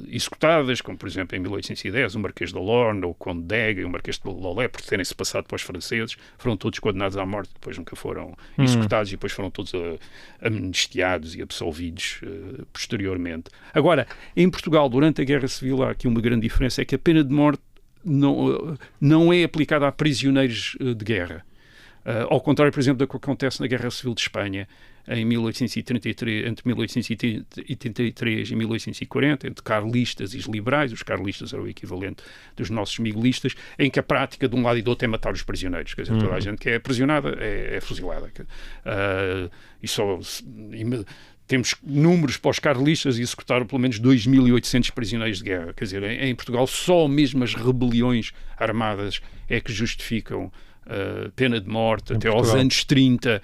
executadas, como por exemplo em 1810 o Marquês de Lorne, o Conde d'Ega e o Marquês de Lolé, por terem-se passado para os franceses, foram todos condenados à morte, depois nunca foram executados e depois foram todos amnistiados e absolvidos posteriormente. Agora, em Portugal, durante a Guerra Civil, há aqui uma grande diferença, é que a pena de morte não é aplicada a prisioneiros de guerra. Ao contrário, por exemplo, do que acontece na Guerra Civil de Espanha, em 1833, entre 1833 e 1840, entre carlistas e os liberais. Os carlistas eram o equivalente dos nossos miguelistas, em que a prática de um lado e do outro é matar os prisioneiros. Quer dizer, toda a gente que é aprisionada é fuzilada. Temos números para os carlistas e executaram pelo menos 2.800 prisioneiros de guerra. Quer dizer, em Portugal, só mesmo as rebeliões armadas é que justificam pena de morte até aos anos 30,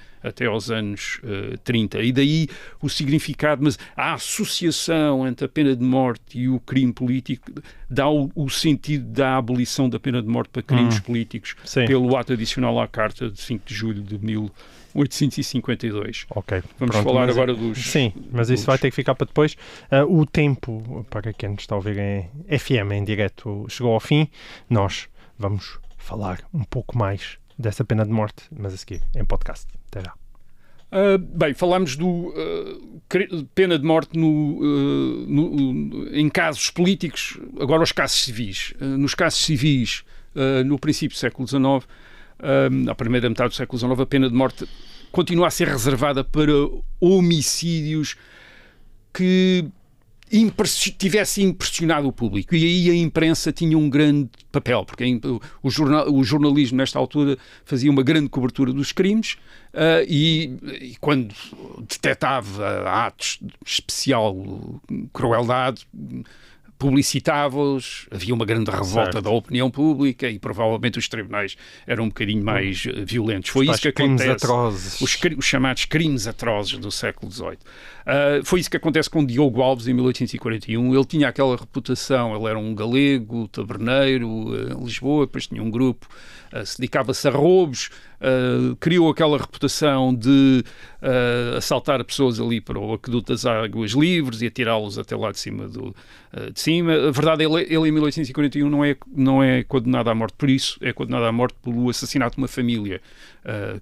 e daí o significado, mas a associação entre a pena de morte e o crime político dá o sentido da abolição da pena de morte para crimes políticos pelo ato adicional à Carta de 5 de julho de 1852. Ok. Vamos falar agora dos... Sim, mas isso vai ter que ficar para depois. O tempo, para quem nos está a ouvir em FM, em direto, chegou ao fim. Nós vamos falar um pouco mais dessa pena de morte, mas a seguir em podcast. Até já. Bem, falámos do pena de morte em casos políticos, agora os casos civis. Nos casos civis, no princípio do século XIX, na primeira metade do século XIX, a pena de morte continua a ser reservada para homicídios que tivesse impressionado o público, e aí a imprensa tinha um grande papel, porque o jornalismo nesta altura fazia uma grande cobertura dos crimes e quando detectava atos de especial crueldade, publicitava-os, havia uma grande revolta da opinião pública e provavelmente os tribunais eram um bocadinho mais violentos. Foi isso que acontece. Os chamados crimes atrozes do século XVIII. Foi isso que acontece com Diogo Alves em 1841. Ele tinha aquela reputação, ele era um galego, taberneiro, em Lisboa, depois tinha um grupo, se dedicava-se a roubos, criou aquela reputação de assaltar pessoas ali para o aqueduto das Águas Livres e atirá-los até lá de cima. De cima. A verdade, ele em 1841 não é condenado à morte por isso, é condenado à morte pelo assassinato de uma família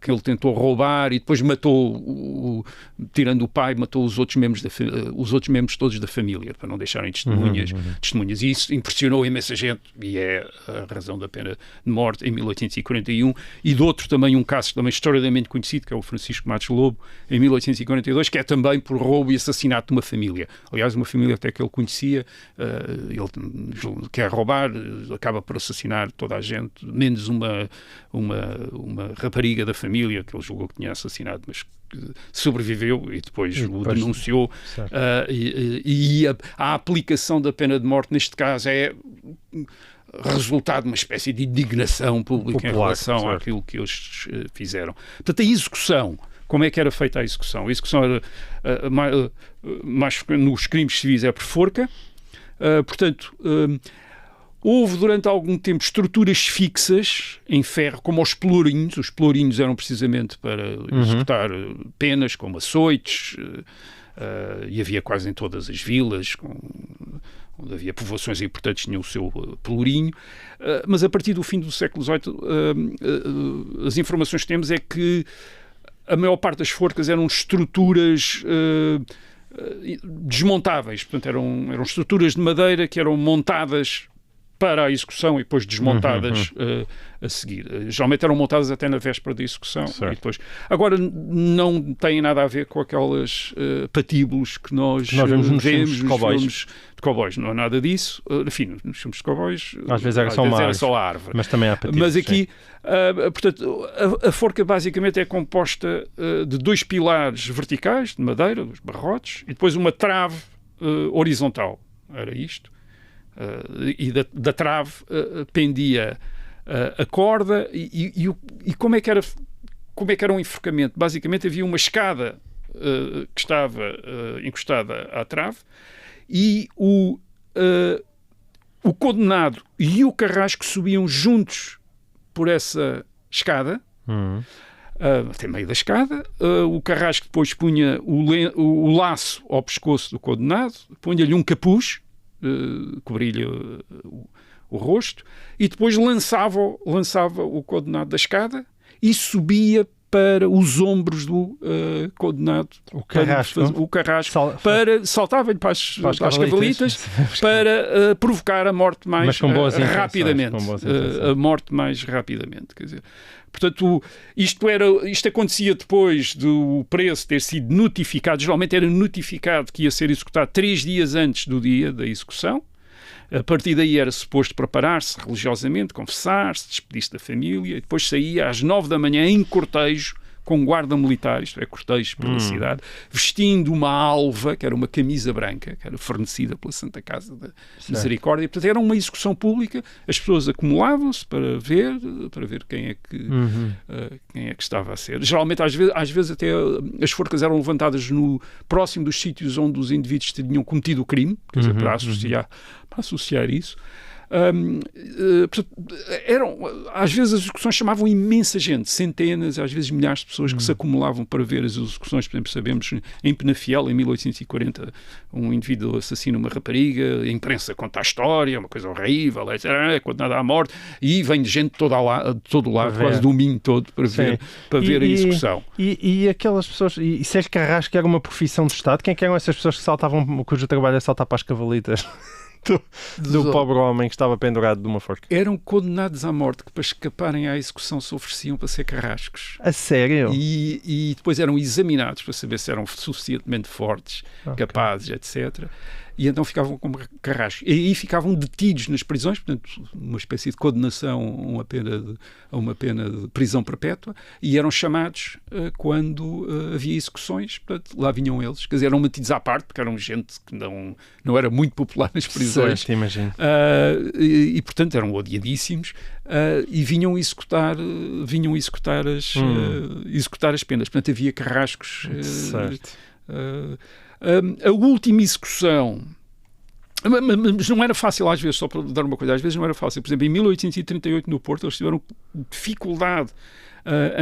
que ele tentou roubar e depois matou, tirando o pai, matou os outros membros todos da família, para não deixarem testemunhas. E isso impressionou imensa gente e é a razão da pena de morte em 1841. E de outro também, um caso também historicamente conhecido, que é o Francisco Matos Lobo, em 1842, que é também por roubo e assassinato de uma família. Aliás, uma família até que ele conhecia, ele quer roubar, acaba por assassinar toda a gente, menos uma rapariga da família que ele julgou que tinha assassinado, mas sobreviveu e depois o denunciou. E a aplicação da pena de morte, neste caso, é resultado de uma espécie de indignação pública em relação àquilo que eles fizeram. Portanto, a execução, como é que era feita a execução? A execução era, mais nos crimes civis, é por forca. Portanto, houve durante algum tempo estruturas fixas em ferro, como os pelourinhos. Os pelourinhos eram precisamente para executar penas, como açoites, e havia quase em todas as vilas, onde havia povoações importantes, tinham o seu pelourinho. Mas a partir do fim do século XVIII, as informações que temos é que a maior parte das forcas eram estruturas desmontáveis, portanto eram estruturas de madeira que eram montadas para a execução e depois desmontadas a seguir. Geralmente eram montadas até na véspera da execução. E depois... Agora, não tem nada a ver com aquelas patíbulos que nós vemos nos filmes de cowboys. Não há nada disso. Enfim, nos filmes de cowboys às vezes era só a árvore. Mas também há patíbulos. Mas aqui, portanto, a forca basicamente é composta de 2 pilares verticais de madeira, dos barrotes, e depois uma trave horizontal. Era isto. E da trave pendia a corda e como é que era um enforcamento? Basicamente havia uma escada que estava encostada à trave e o condenado e o carrasco subiam juntos por essa escada até meio da escada. O carrasco depois punha o laço ao pescoço do condenado, punha-lhe um capuz, cobria-lhe o rosto, e depois lançava o condenado da escada e subia para os ombros do condenado. O carrasco saltava-lhe para as cavalitas para provocar a morte mais rapidamente. A morte mais rapidamente. Quer dizer, portanto, isto acontecia depois do preso ter sido notificado. Geralmente era notificado que ia ser executado 3 dias antes do dia da execução. A partir daí era suposto preparar-se religiosamente, confessar-se, despedir-se da família, e depois saía às 9 da manhã em cortejo com guarda militar, isto é, cortejo pela cidade, vestindo uma alva, que era uma camisa branca, que era fornecida pela Santa Casa da Misericórdia. Portanto, era uma execução pública, as pessoas acumulavam-se para ver quem é que estava a ser. Geralmente, às vezes até as forcas eram levantadas próximo dos sítios onde os indivíduos tinham cometido o crime, quer dizer, para associar isso. Às vezes as execuções chamavam imensa gente, centenas, às vezes milhares de pessoas que se acumulavam para ver as execuções. Por exemplo, sabemos em Penafiel, em 1840, um indivíduo assassina uma rapariga, a imprensa conta a história, uma coisa horrível, é condenada à morte, e vem gente de todo o lado, quase do Minho todo, para ver a execução. E aquelas pessoas, e ser carrasco era uma profissão de Estado? Quem eram essas pessoas que saltavam, cujo trabalho é saltar para as cavalitas? Do pobre homem que estava pendurado de uma forca. Eram condenados à morte que, para escaparem à execução, se ofereciam para ser carrascos. A sério? E depois eram examinados para saber se eram suficientemente fortes, capazes, etc. E então ficavam como carrascos. E aí ficavam detidos nas prisões, portanto, uma espécie de condenação a uma pena de prisão perpétua, e eram chamados quando havia execuções, portanto, lá vinham eles. Quer dizer, eram metidos à parte, porque eram gente que não era muito popular nas prisões. Certo, imagino. E, portanto, eram odiadíssimos, e vinham executar as penas. Portanto, havia carrascos. Certo. A última execução, mas não era fácil às vezes, só para dar uma coisa, às vezes não era fácil. Por exemplo, em 1838 no Porto eles tiveram dificuldade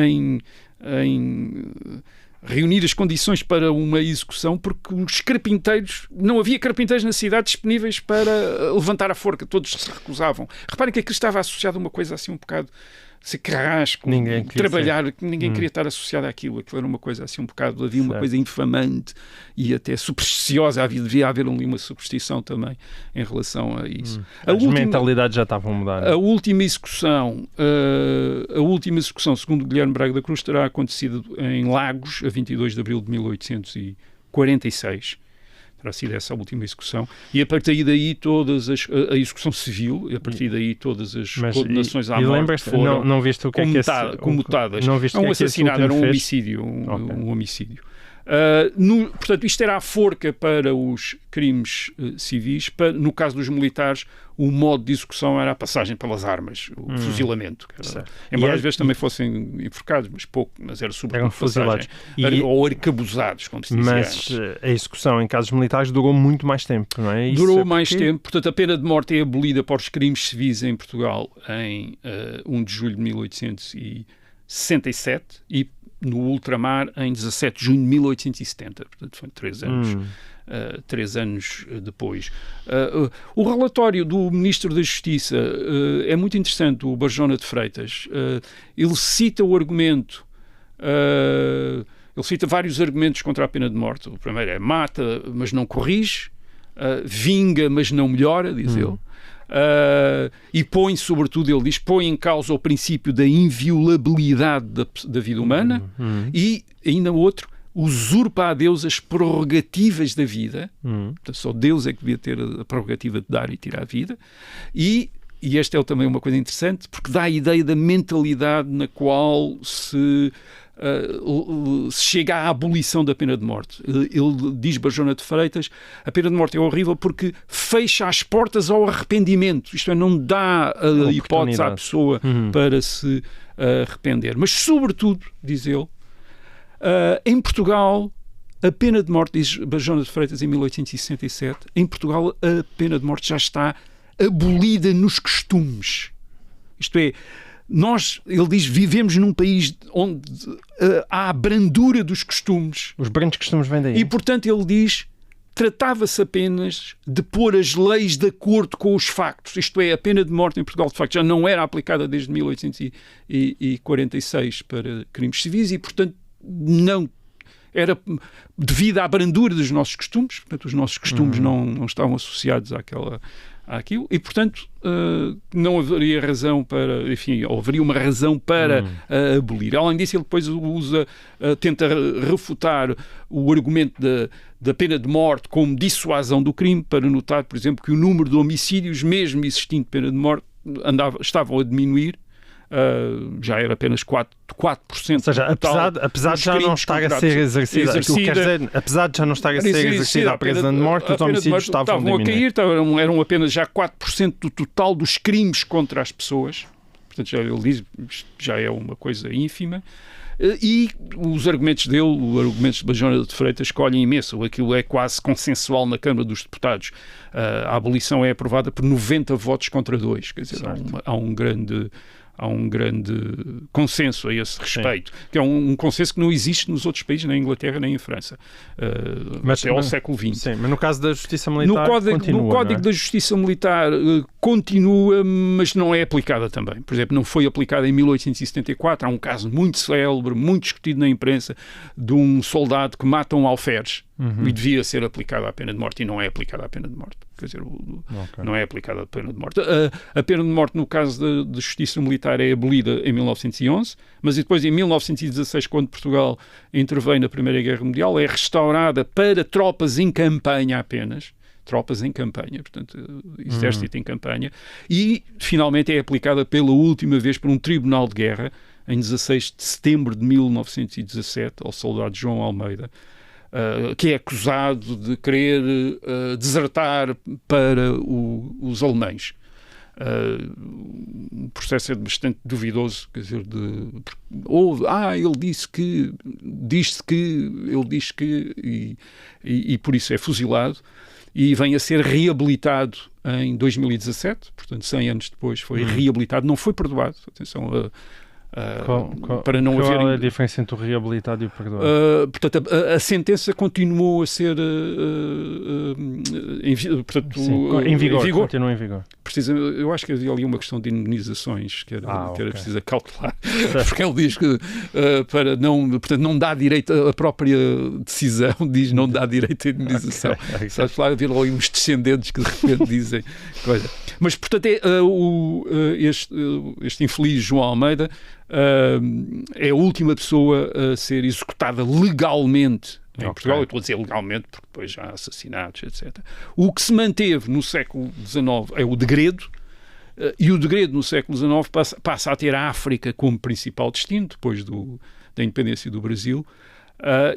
em reunir as condições para uma execução, porque os carpinteiros, não havia carpinteiros na cidade disponíveis para levantar a forca, todos se recusavam. Reparem que aquilo estava associado a uma coisa assim um bocado ser carrasco, trabalhar, que ninguém queria estar associado àquilo. Aquilo era uma coisa assim um bocado, havia uma coisa infamante e até supersticiosa, devia haver ali uma superstição também em relação a isso. As mentalidades já estavam a mudar. A última execução, segundo Guilherme Braga da Cruz, terá acontecido em Lagos, a 22 de abril de 1846. terá sido essa a última execução, e a partir daí a execução civil, e a partir daí todas as condenações à morte foram não viste o que comutadas. Não viste um assassinato, era um fez? homicídio. Um homicídio. Portanto, isto era a forca para os crimes civis. No caso dos militares, o modo de execução era a passagem pelas armas, o fuzilamento. Embora às vezes também fossem enforcados, mas pouco, mas era sobretudo fuzilados. Ou arcabuzados, como se dizia antes. A execução em casos militares durou muito mais tempo, não é? Durou mais tempo. Portanto, a pena de morte é abolida para os crimes civis em Portugal em 1 de julho de 1867 e no ultramar em 17 de junho de 1870, portanto foi 3 anos, 3 anos depois. O relatório do Ministro da Justiça é muito interessante, o Barjona de Freitas. Ele cita o argumento, ele cita vários argumentos contra a pena de morte. O primeiro é mata, mas não corrige, vinga, mas não melhora, diz ele. E põe, sobretudo, ele diz, põe em causa o princípio da inviolabilidade da vida humana e, ainda outro, usurpa a Deus as prerrogativas da vida. Portanto, só Deus é que devia ter a prerrogativa de dar e tirar a vida. E esta é também uma coisa interessante, porque dá a ideia da mentalidade na qual se chega à abolição da pena de morte. Ele diz, Barjona de Freitas, a pena de morte é horrível porque fecha as portas ao arrependimento. Isto é, não dá a hipótese à pessoa para se arrepender. Mas, sobretudo, diz ele, em Portugal, a pena de morte, diz Barjona de Freitas em 1867, em Portugal a pena de morte já está abolida nos costumes. Isto é, ele diz, vivemos num país onde há a brandura dos costumes. Os brandos costumes vêm daí. E, portanto, ele diz, tratava-se apenas de pôr as leis de acordo com os factos. Isto é, a pena de morte em Portugal, de facto, já não era aplicada desde 1846 para crimes civis e, portanto, não era devido à brandura dos nossos costumes. Portanto, os nossos costumes não estavam associados àquilo e, portanto, não haveria razão para, enfim, haveria uma razão para abolir. Além disso, ele depois tenta refutar o argumento da pena de morte como dissuasão do crime, para notar, por exemplo, que o número de homicídios, mesmo existindo pena de morte, estavam a diminuir. Já era apenas 4%. Ou seja, apesar de já não estar a ser exercida, apesar de já não estar a ser exercida a pena de morte, os homicídios estavam a cair, eram apenas já 4% do total dos crimes contra as pessoas. Portanto, ele diz, já é uma coisa ínfima. E os argumentos dele, os argumentos de Barjona de Freitas, escolhem imenso. Aquilo é quase consensual na Câmara dos Deputados. A abolição é aprovada por 90 votos contra 2. Quer dizer, há um grande consenso a esse respeito, que é um consenso que não existe nos outros países, nem em Inglaterra, nem em França, até ao século XX. Sim, mas no caso da Justiça Militar no Código da Justiça Militar continua, mas não é aplicada também. Por exemplo, não foi aplicada em 1874. Há um caso muito célebre, muito discutido na imprensa, de um soldado que mata um alferes e devia ser aplicada a pena de morte e não é aplicada a pena de morte. Quer dizer, não é aplicada a pena de morte. A pena de morte, no caso da Justiça Militar, é abolida em 1911, mas depois, em 1916, quando Portugal intervém na Primeira Guerra Mundial, é restaurada para tropas em campanha apenas. Tropas em campanha, portanto, exército em campanha, e finalmente é aplicada pela última vez por um tribunal de guerra, em 16 de setembro de 1917, ao soldado João Almeida, que é acusado de querer desertar para os alemães. O processo é bastante duvidoso, quer dizer, ele disse que, ele diz que, e por isso é fuzilado, e vem a ser reabilitado em 2017, portanto 100 anos depois foi reabilitado, não foi perdoado, atenção, para não haver... Qual é a diferença entre o reabilitado e o perdoado? Portanto, a sentença continuou a ser em vigor. Continua em vigor. Eu acho que havia ali uma questão de indemnizações que era preciso acautelar, porque ele diz que portanto, não dá direito a própria decisão, diz não dá direito à indemnização. Sabes lá, haver ali uns descendentes que de repente dizem coisa. Mas, portanto, este infeliz João Almeida é a última pessoa a ser executada legalmente Em Portugal, eu estou a dizer legalmente, porque depois já há assassinatos, etc. O que se manteve no século XIX é o degredo, e o degredo no século XIX passa a ter a África como principal destino, depois da independência do Brasil,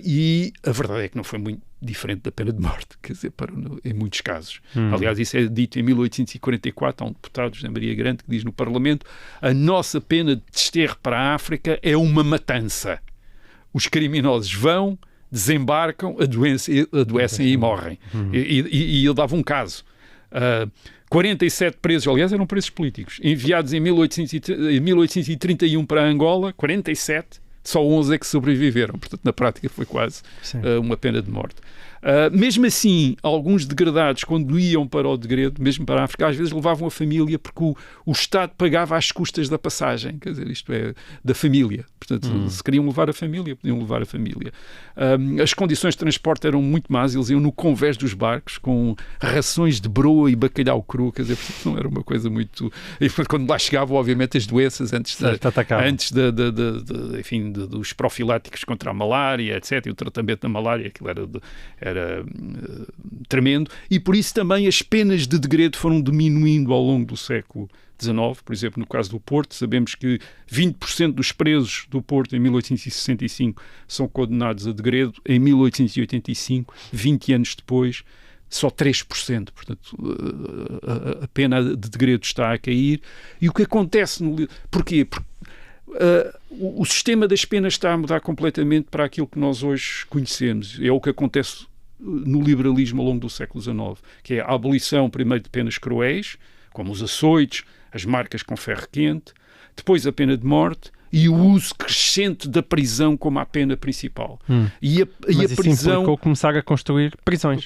e a verdade é que não foi muito diferente da pena de morte, quer dizer, em muitos casos. Aliás, isso é dito em 1844, há um deputado, José Maria Grande, que diz no Parlamento: a nossa pena de desterro para a África é uma matança. Os criminosos vão, desembarcam, adoecem e morrem. E ele dava um caso. 47 presos, aliás, eram presos políticos, enviados em 1831 para Angola, 47, só 11 é que sobreviveram. Portanto, na prática foi quase uma pena de morte. Mesmo assim, alguns degradados, quando iam para o degredo, mesmo para a África, às vezes levavam a família, porque o Estado pagava às custas da passagem, quer dizer, isto é, da família. Portanto, se queriam levar a família, podiam levar a família. As condições de transporte eram muito más, eles iam no convés dos barcos, com rações de broa e bacalhau cru, quer dizer, portanto, não era uma coisa muito... E quando lá chegavam, obviamente, as doenças enfim, dos profiláticos contra a malária, etc., e o tratamento da malária, aquilo era tremendo, e por isso também as penas de degredo foram diminuindo ao longo do século XIX. Por exemplo, no caso do Porto, sabemos que 20% dos presos do Porto em 1865 são condenados a degredo. Em 1885, 20 anos depois, só 3%. Portanto, a pena de degredo está a cair. E o que acontece... Porquê? Porque o sistema das penas está a mudar completamente para aquilo que nós hoje conhecemos. É o que acontece no liberalismo ao longo do século XIX, que é a abolição, primeiro, de penas cruéis, como os açoites, as marcas com ferro quente, depois a pena de morte e o uso crescente da prisão como a pena principal. Mas a prisão implicou começar a construir prisões.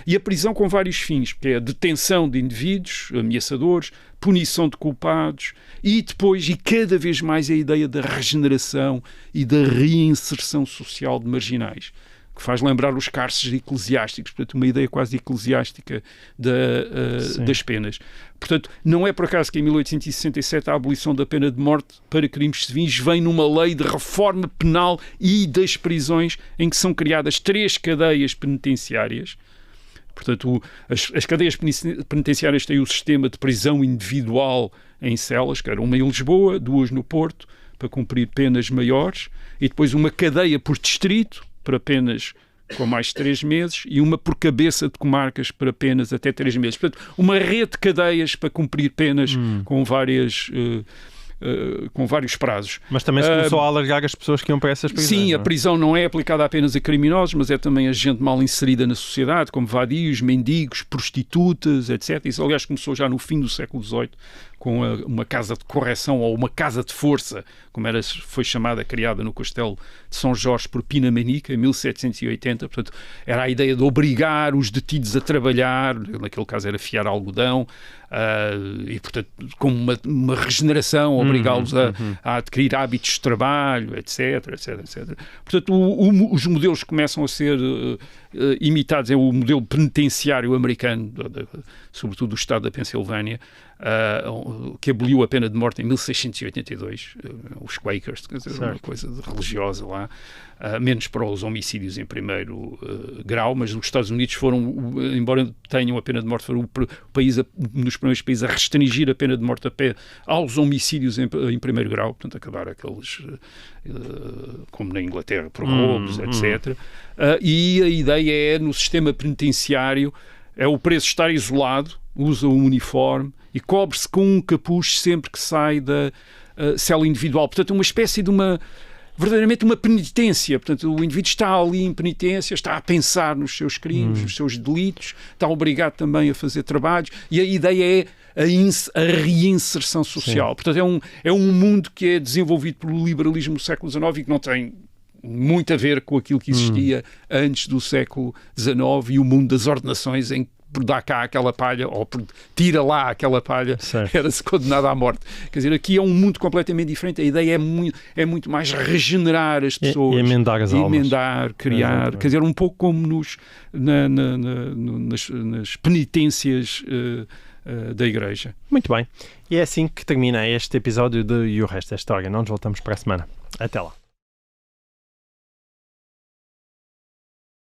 E a prisão com vários fins, que é a detenção de indivíduos ameaçadores, punição de culpados e depois, e cada vez mais, a ideia da regeneração e da reinserção social de marginais, que faz lembrar os cárceres eclesiásticos, portanto, uma ideia quase eclesiástica das penas. Portanto, não é por acaso que em 1867 a abolição da pena de morte para crimes civis vem numa lei de reforma penal e das prisões, em que são criadas 3 cadeias penitenciárias. Portanto, as cadeias penitenciárias têm o sistema de prisão individual em celas, que era uma em Lisboa, 2 no Porto, para cumprir penas maiores, e depois uma cadeia por distrito, para penas com mais de 3 meses, e uma por cabeça de comarcas para penas até 3 meses. Portanto, uma rede de cadeias para cumprir penas com vários prazos. Mas também se começou a alargar as pessoas que iam para essas prisões. Sim, a prisão não é aplicada apenas a criminosos, mas é também a gente mal inserida na sociedade, como vadios, mendigos, prostitutas, etc. Isso, aliás, começou já no fim do século XVIII, com uma casa de correção ou uma casa de força, como foi chamada, criada no Castelo de São Jorge por Pina Manica, em 1780. Portanto, era a ideia de obrigar os detidos a trabalhar, naquele caso era fiar algodão, e, portanto, com uma regeneração, obrigá-los a adquirir hábitos de trabalho, etc. Portanto, os modelos começam a ser imitados. É o modelo penitenciário americano, sobretudo do estado da Pensilvânia, que aboliu a pena de morte em 1682, os Quakers, quer dizer, uma coisa religiosa lá, menos para os homicídios em primeiro grau, mas os Estados Unidos foram, embora tenham a pena de morte, foram um dos primeiros países a restringir a pena de morte aos homicídios em primeiro grau, portanto acabar aqueles, como na Inglaterra, por roubos, etc. E a ideia é, no sistema penitenciário, é o preso estar isolado, usa um uniforme e cobre-se com um capuz sempre que sai da cela individual. Portanto, uma espécie de verdadeiramente uma penitência. Portanto, o indivíduo está ali em penitência, está a pensar nos seus crimes, nos seus delitos, está obrigado também a fazer trabalhos, e a ideia é a reinserção social. Sim. Portanto, é um mundo que é desenvolvido pelo liberalismo do século XIX e que não tem muito a ver com aquilo que existia antes do século XIX e o mundo das ordenações, em que por dar cá aquela palha ou por tira lá aquela palha, era-se condenado à morte. Quer dizer, aqui é um mundo completamente diferente. A ideia é muito mais regenerar as pessoas. E emendar as almas. Emendar, criar. Quer dizer, um pouco como nas penitências da Igreja. Muito bem. E é assim que termina este episódio de E o Resto da História. Não nos voltamos para a semana. Até lá.